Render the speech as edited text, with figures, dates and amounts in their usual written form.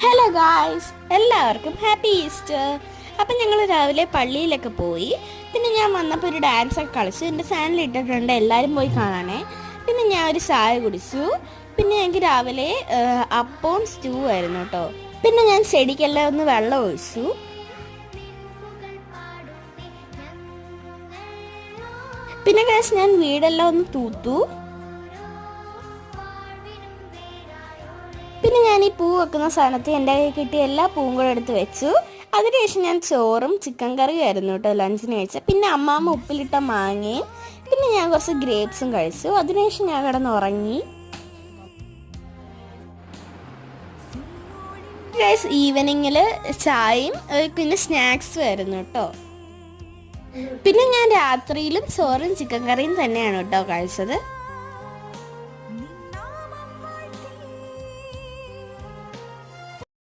Hello guys, എല്ലാവർക്കും happy Easter. അപ്പം ഞങ്ങൾ രാവിലെ പള്ളിയിലൊക്കെ പോയി. പിന്നെ ഞാൻ വന്നപ്പോൾ ഒരു ഡാൻസൊക്കെ കളിച്ചു. എൻ്റെ ചാനൽ ഇട്ടിട്ടുണ്ട്, എല്ലാവരും പോയി കാണണേ. പിന്നെ ഞാൻ ഒരു ചായ കുടിച്ചു. പിന്നെ ഞങ്ങൾക്ക് രാവിലെ അപ്പവും സ്റ്റൂ ആയിരുന്നു കേട്ടോ. പിന്നെ ഞാൻ ചെടിക്കെല്ലാം ഒന്ന് വെള്ളം ഒഴിച്ചു. പിന്നെ ഗായ്സ് ഞാൻ വീടെല്ലാം ഒന്ന് തൂത്തു. പിന്നെ ഞാൻ ഈ പൂ വെക്കുന്ന സാധനത്തിൽ എൻ്റെ കയ്യിൽ കിട്ടിയ എല്ലാ പൂവും കൂടെ എടുത്ത് വെച്ചു. അതിനുശേഷം ഞാൻ ചോറും ചിക്കൻ കറിയും ആയിരുന്നു കേട്ടോ ലഞ്ചിന് കഴിച്ചത്. പിന്നെ അമ്മാമ്മ ഉപ്പിലിട്ട മാങ്ങയും പിന്നെ ഞാൻ കുറച്ച് ഗ്രേപ്സും കഴിച്ചു. അതിനുശേഷം ഞാൻ കിടന്നുറങ്ങി. ഈവനിങ്ങിൽ ചായയും പിന്നെ സ്നാക്സും ആയിരുന്നു കേട്ടോ. പിന്നെ ഞാൻ രാത്രിയിലും ചോറും ചിക്കൻ കറിയും തന്നെയാണ് കേട്ടോ കഴിച്ചത്.